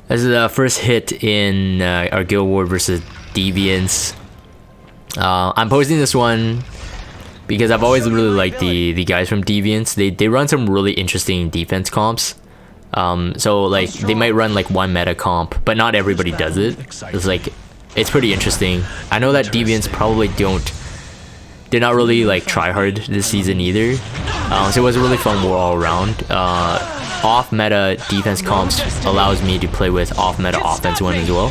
This is the first hit in our guild war versus Deviants. I'm posting this one because I've always really liked the guys from Deviants. They run some really interesting defense comps. So like they might run like one meta comp, but not everybody does it. It's pretty interesting. I know that Deviants probably did not really like try hard this season either. So it was a really fun war all around. Off meta defense comps allows me to play with off meta offense one as well.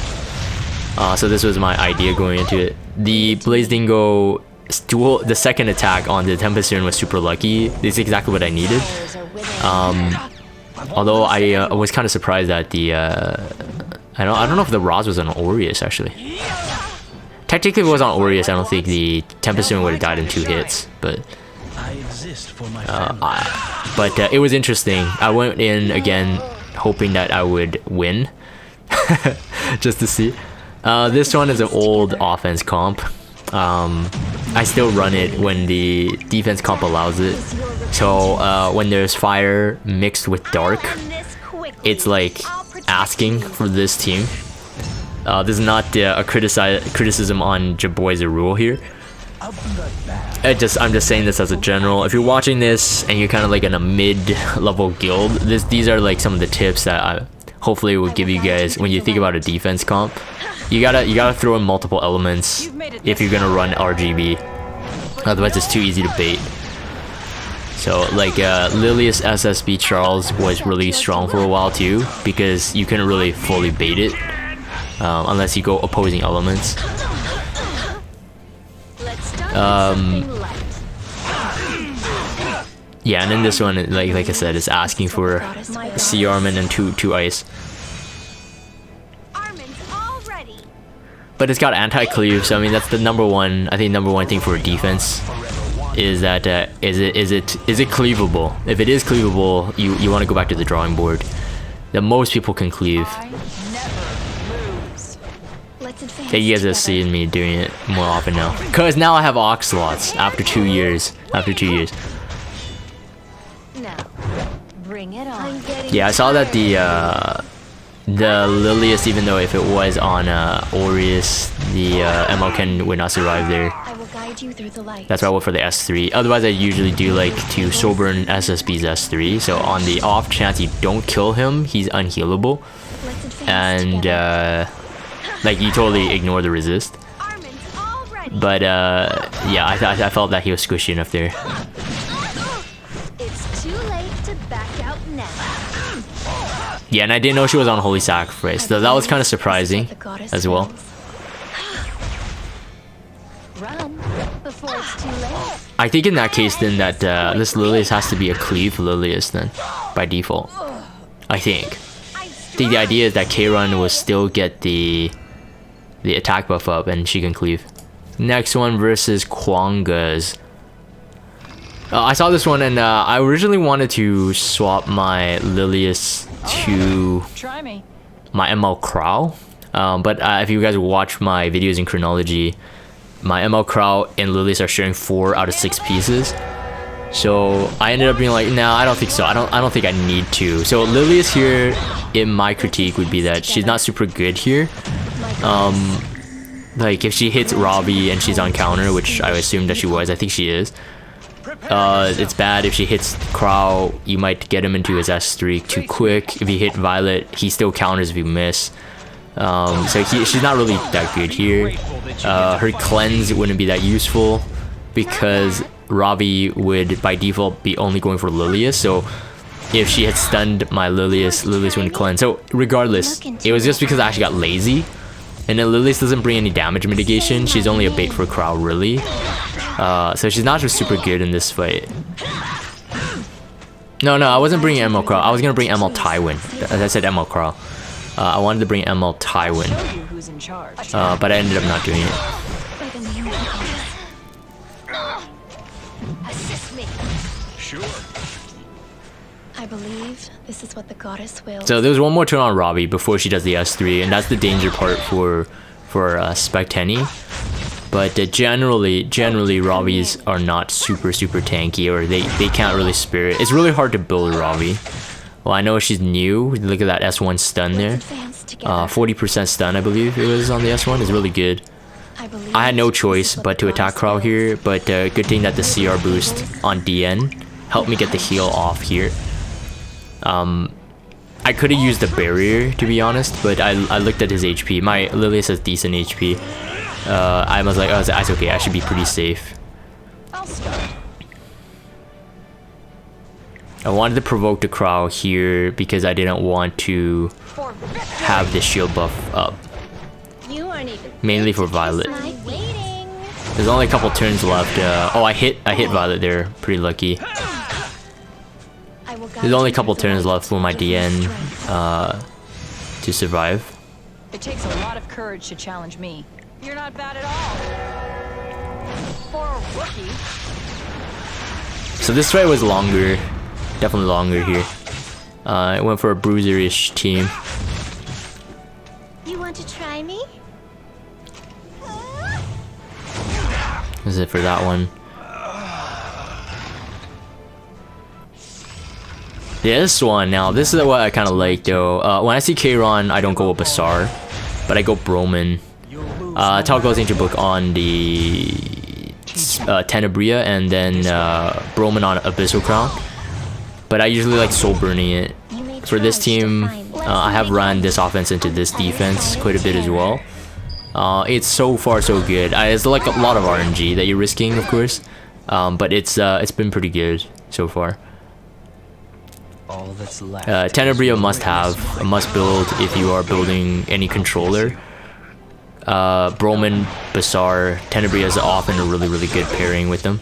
So this was my idea going into it. The Blaze Dingo dual, the second attack on the Tempest Turn was super lucky. This is exactly what I needed. Although I was kind of surprised that the I don't know if the Roz was on Aureus actually. Technically if it was on Aureus, I don't think the Tempest Turn would have died in 2 hits, but it was interesting. I went in again hoping that I would win just to see. This one is an old offense comp. I still run it when the defense comp allows it. So when there's fire mixed with dark, it's like asking for this team. This is not a criticism on Jaboy as a rule here. I'm just saying this as a general. If you're watching this and you're kind of like in a mid-level guild, these are like some of the tips that I hopefully will give you guys when you think about a defense comp. You gotta throw in multiple elements if you're gonna run RGB. Otherwise, it's too easy to bait. So like Lilius SSB Charles was really strong for a while too, because you couldn't really fully bait it unless you go opposing elements. Yeah, and then this one, like I said, is asking for Sea Armin and two ice. But it's got anti-cleave, so I mean that's the number one thing for defense is that is it cleavable? If it is cleavable, you want to go back to the drawing board. That most people can cleave. Yeah, you guys have seen me doing it more often now. Cause now I have Oxlots after 2 years. Yeah, I saw that the Lilius, even though if it was on Aureus, the MLK would not survive there. That's why I went for the S3. Otherwise, I usually do like to Soburn SSB's S3. So on the off chance you don't kill him, he's unhealable. And like you totally ignore the resist. But yeah, I felt that he was squishy enough there. Yeah, and I didn't know she was on Holy Sacrifice, so that was kind of surprising as well. I think in that case then that this Lilius has to be a cleave Lilius then, by default. I think the idea is that K-Run will still get the attack buff up and she can cleave. Next one versus Kwangaz. I saw this one and I originally wanted to swap my Lilius to my ML Crow, but if you guys watch my videos in chronology, my ML Crow and Lilius are sharing 4 out of 6 pieces. So I ended up being like, nah, I don't think so. I don't think I need to. So Lilius here, in my critique, would be that she's not super good here. Like if she hits Robbie and she's on counter, which I assume that she was, I think she is. It's bad if she hits Crow, you might get him into his S streak too quick. If you hit Violet, he still counters if you miss. So she's not really that good here. Her cleanse wouldn't be that useful because Robbie would by default be only going for Lilius. So if she had stunned my Lilius wouldn't cleanse. So regardless, it was just because I actually got lazy. And then Lilius doesn't bring any damage mitigation. She's only a bait for Crow really. So she's not just super good in this fight. No, I wasn't bringing ML Crow. I was gonna bring ML Tywin. As I said, ML Crow. I wanted to bring ML Tywin, but I ended up not doing it. I believe this is what the goddess wills. So there's one more turn on Robbie before she does the S3, and that's the danger part for Spectenny. But generally Robbies are not super tanky, or they can't really spirit. It's really hard to build Robbie. Well, I know she's new. Look at that S1 stun there. Advance together. 40% stun, I believe it was on the S1. It's really good. believe I had no this is choice what but the to attack goddess Crow wills. here, but good thing that the CR boost on DN helped me get the heal off here. I could have used the barrier to be honest, but I looked at his HP. My Lilius has decent HP. I was like, it's okay, I should be pretty safe. I'll start. I wanted to provoke the Crow here because I didn't want to have the shield buff up. You aren't even Mainly for Violet. waiting. There's only a couple turns left. Oh, I hit Violet there. Pretty lucky. I will guide There's only a you couple through the turns light left for my of your DN strength. to survive. It takes a lot of courage to challenge me. You're not bad at all. For a rookie. So this fight was longer. Definitely longer here. I went for a bruiser-ish team. You want to try me? This is it for that one. Yeah, this one now. This is what I kind of like though. When I see Kayron, I don't go with Basar, but I go Broman. Talk goes into book on the Tenebria and then Broman on Abyssal Crown. But I usually like soul burning it. You may For this try to team, define me. I have run this offense into this defense quite a bit as well. It's so far so good. It's like a lot of RNG that you're risking, of course, but it's been pretty good so far. All that's left. Tenebria must have, a must build if you are building any controller. Broman, Basar, Tenebria is often a really good pairing with them.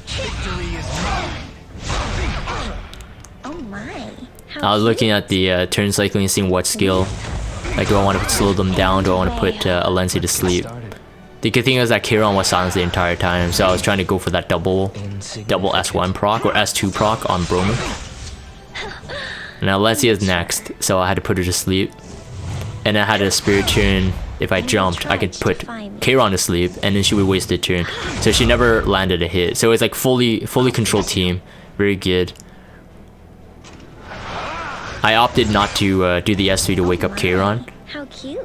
Oh my. I was looking at the turn cycling and seeing what skill. Like, do I want to slow them down? Do I want to put Alensi to sleep? The good thing is that Kayron was silenced the entire time, so I was trying to go for that double S1 proc or S2 proc on Broman. And Alensi is next, so I had to put her to sleep. And I had a spirit turn. If I jumped, I could put Kayron to sleep, and then she would waste a turn. So she never landed a hit. So it's like fully controlled team. Very good. I opted not to do the S3 to wake up Kayron. How cute.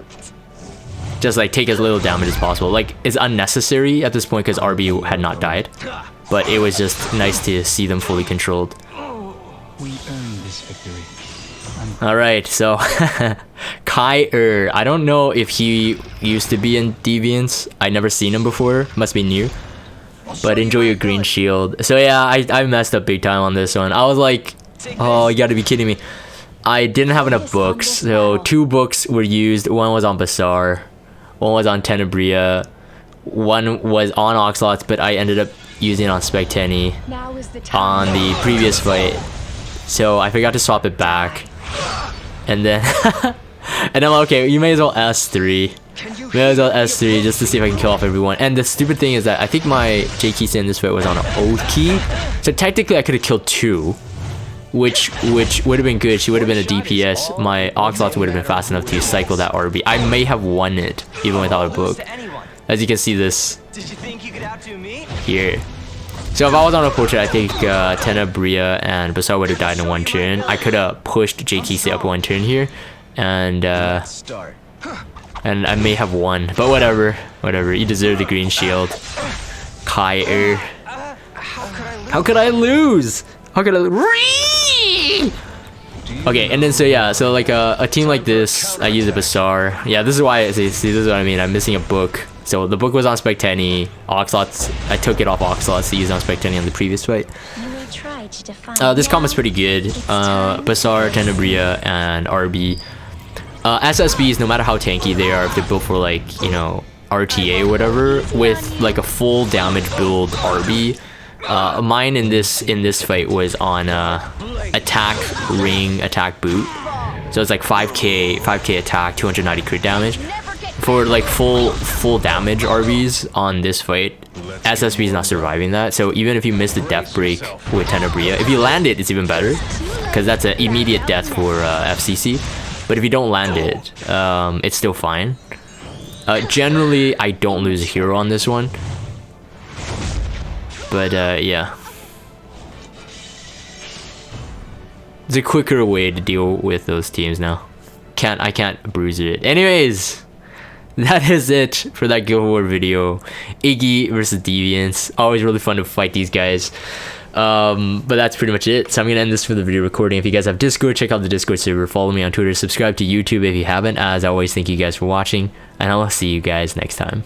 Just like take as little damage as possible. Like, it's unnecessary at this point because RB had not died. But it was just nice to see them fully controlled. We earned this victory. Alright, so Kai I don't know if he used to be in Deviants. I never seen him before. Must be new. But enjoy your green shield. So yeah, I messed up big time on this one. I was like, oh, you gotta be kidding me. I didn't have enough books, so 2 books were used. One was on Basar, one was on Tenebria, one was on Oxlots, but I ended up using it on Specteni Now is the time. on the previous fight. So I forgot to swap it back. And then and I'm like, okay, you may as well S3. May as well S3 just to see if I can kill off everyone. And the stupid thing is that I think my J key in this fight was on an O key. So technically I could have killed 2. Which would have been good. She would have been a DPS. My Oxlots would have been fast enough to cycle that RB. I may have won it even without a book. As you can see this here. So if I was on a portrait, I think Tenebria and Basar would have died in 1 turn. I could have pushed JTC up 1 turn here, and I may have won. But whatever. You deserve the green shield. Kai How could I lose? Okay, and then so yeah, so like a team like this, I use a Basar. Yeah, this is why I see, this is what I mean. I'm missing a book. So the book was on Specteni. Oxlots, I took it off Oxlots to use on Specteni on the previous fight. You may try to define This combo's pretty good. Basar, Tenebria, and RB. SSBs, no matter how tanky they are, if they're built for like, you know, RTA or whatever, with like a full damage build RB. Mine in this fight was on attack ring, attack boot. So it's like 5k attack, 290 crit damage. For like full damage RBs on this fight, SSB is not surviving that. So even if you miss the death break with Tenebria, if you land it, it's even better, because that's an immediate death for FCC. But if you don't land it, it's still fine. Generally, I don't lose a hero on this one. But yeah. It's a quicker way to deal with those teams now. I can't bruise it. Anyways, that is it for that Guild War video. Iggy versus Deviants. Always really fun to fight these guys. But that's pretty much it. So I'm gonna end this for the video recording. If you guys have Discord, check out the Discord server. Follow me on Twitter. Subscribe to YouTube if you haven't. As always, thank you guys for watching, and I'll see you guys next time.